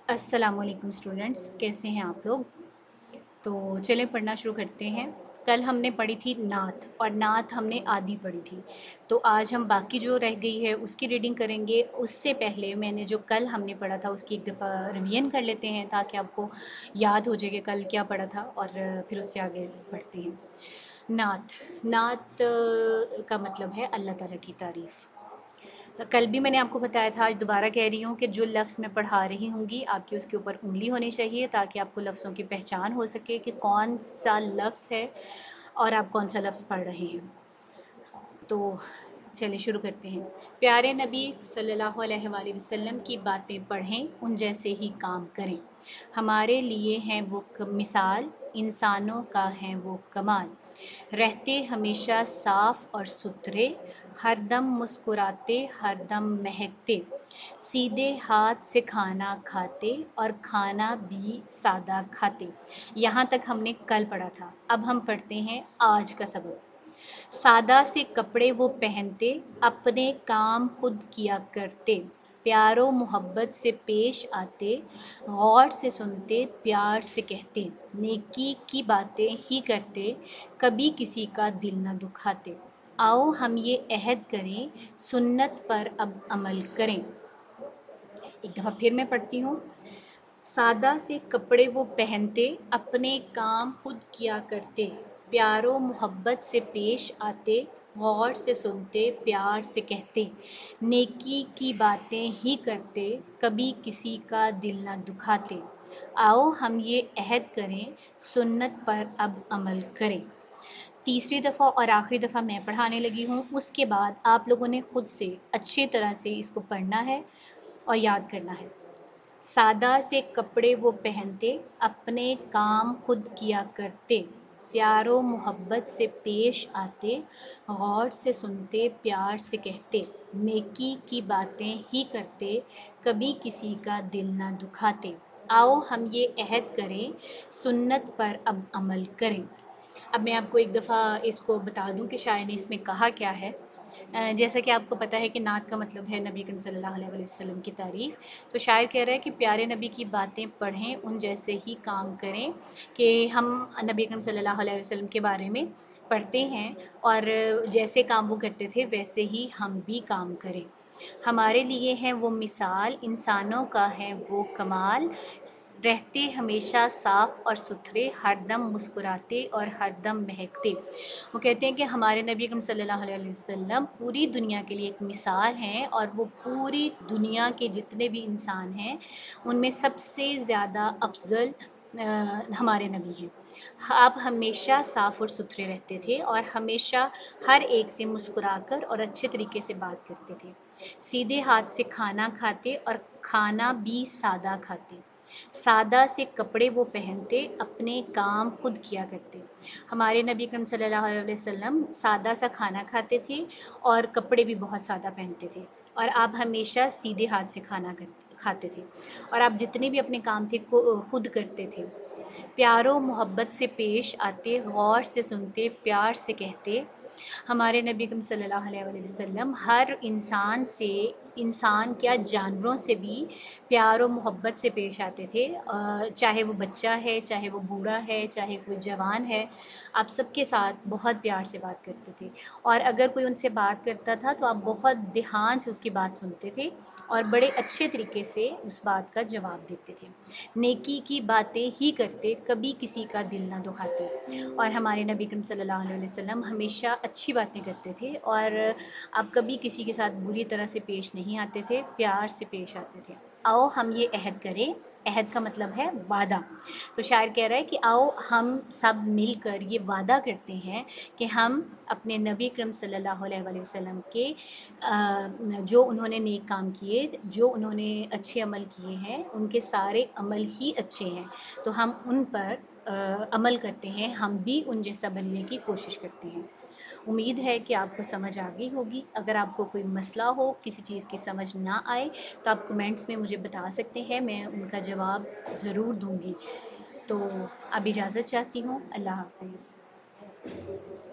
अस्सलामुअलैकुम स्टूडेंट्स, कैसे हैं आप लोग। तो चलें पढ़ना शुरू करते हैं। कल हमने पढ़ी थी नात और नात हमने आधी पढ़ी थी। तो आज हम बाकी जो रह गई है उसकी रीडिंग करेंगे। उससे पहले मैंने जो कल हमने पढ़ा था उसकी एक दफ़ा रिवीजन कर लेते हैं ताकि आपको याद हो जाए कि कल क्या पढ़ा था, और फिर उससे आगे बढ़ते हैं। नात नात का मतलब है अल्लाह ताला की तारीफ़। कल भी मैंने आपको बताया था, आज दोबारा कह रही हूँ कि जो लफ्ज़ मैं पढ़ा रही होंगी आपकी उसके ऊपर उंगली होनी चाहिए ताकि आपको लफ्ज़ों की पहचान हो सके कि कौन सा लफ्ज़ है और आप कौन सा लफ्ज़ पढ़ रहे हैं। तो चलिए शुरू करते हैं। प्यारे नबी सल्लल्लाहु अलैहि वसल्लम की बातें पढ़ें, उन जैसे ही काम करें। हमारे लिए हैं वो मिसाल, इंसानों का है वो कमाल। रहते हमेशा साफ़ और सुथरे, हरदम मुस्कुराते हरदम महकते। सीधे हाथ से खाना खाते और खाना भी सादा खाते। यहाँ तक हमने कल पढ़ा था। अब हम पढ़ते हैं आज का सबक। सादा से कपड़े वो पहनते, अपने काम खुद किया करते। प्यारो मोहब्बत से पेश आते, गौर से सुनते प्यार से कहते। नेकी की बातें ही करते, कभी किसी का दिल न दुखाते। आओ हम ये अहद करें, सुन्नत पर अब अमल करें। एक दफ़ा फिर मैं पढ़ती हूँ। सादा से कपड़े वो पहनते, अपने काम खुद किया करते। प्यारो मोहब्बत से पेश आते, गौर से सुनते प्यार से कहते। नेकी की बातें ही करते, कभी किसी का दिल ना दुखाते। आओ हम ये अहद करें, सुन्नत पर अब अमल करें। तीसरी दफ़ा और आखिरी दफ़ा मैं पढ़ाने लगी हूँ, उसके बाद आप लोगों ने ख़ुद से अच्छी तरह से इसको पढ़ना है और याद करना है। सादा से कपड़े वो पहनते, अपने काम खुद किया करते। प्यारो मोहब्बत से पेश आते, गौर से सुनते प्यार से कहते। नेकी की बातें ही करते, कभी किसी का दिल ना दुखाते। आओ हम ये अहद करें, सुन्नत पर अब अमल करें। अब मैं आपको एक दफ़ा इसको बता दूं कि शायर ने इसमें कहा क्या है। जैसा कि आपको पता है कि नात का मतलब है नबी करीम सल्लल्लाहु अलैहि वसल्लम की तारीफ़। तो शायर कह रहा है कि प्यारे नबी की बातें पढ़ें, उन जैसे ही काम करें। कि हम नबी करीम सल्लल्लाहु अलैहि वसल्लम के बारे में पढ़ते हैं और जैसे काम वो करते थे वैसे ही हम भी काम करें। हमारे लिए हैं वो मिसाल, इंसानों का है वो कमाल। रहते हमेशा साफ़ और सुथरे, हरदम मुस्कुराते और हरदम महकते। वो कहते हैं कि हमारे नबी अकरम सल्लल्लाहु अलैहि वसल्लम पूरी दुनिया के लिए एक मिसाल हैं और वो पूरी दुनिया के जितने भी इंसान हैं उनमें सबसे ज़्यादा अफजल हमारे नबी हैं। आप हमेशा साफ़ और सुथरे रहते थे और हमेशा हर एक से मुस्कुराकर और अच्छे तरीके से बात करते थे। सीधे हाथ से खाना खाते और खाना भी सादा खाते। सादा से कपड़े वो पहनते, अपने काम खुद किया करते। हमारे नबी अकरम सल्लल्लाहु अलैहि वसल्लम सादा सा खाना खाते थे और कपड़े भी बहुत सादा पहनते थे। और आप हमेशा सीधे हाथ से खाते थे और आप जितने भी अपने काम थे खुद करते थे। प्यारो मोहब्बत से पेश आते, गौर से सुनते प्यार से कहते। हमारे नबी अकरम सल्लल्लाहु अलैहि वसल्लम हर इंसान से, इंसान क्या जानवरों से भी प्यार और मोहब्बत से पेश आते थे। चाहे वो बच्चा है, चाहे वो बूढ़ा है, चाहे कोई जवान है, आप सबके साथ बहुत प्यार से बात करते थे। और अगर कोई उनसे बात करता था तो आप बहुत ध्यान से उसकी बात सुनते थे और बड़े अच्छे तरीके से उस बात का जवाब देते थे। नेकी की बातें ही करते, कभी किसी का दिल ना दुखाते। और हमारे नबी करीम सल्लल्लाहु अलैहि वसल्लम हमेशा अच्छी बातें करते थे और आप कभी किसी के साथ बुरी तरह से पेश नहीं आते थे, प्यार से पेश आते थे। आओ हम ये अहद करें। अहद का मतलब है वादा। तो शायर कह रहा है कि आओ हम सब मिलकर ये वादा करते हैं कि हम अपने नबी करीम सल्लल्लाहु अलैहि वसल्लम के जो उन्होंने नेक काम किए, जो उन्होंने अच्छे अमल किए हैं, उनके सारे अमल ही अच्छे हैं। तो हम उन पर अमल करते हैं, हम भी उन जैसा बनने की कोशिश करते हैं। उम्मीद है कि आपको समझ आ गई होगी। अगर आपको कोई मसला हो, किसी चीज़ की समझ ना आए तो आप कमेंट्स में मुझे बता सकते हैं, मैं उनका जवाब ज़रूर दूँगी। तो अब इजाज़त चाहती हूँ। अल्लाह हाफ़िज़।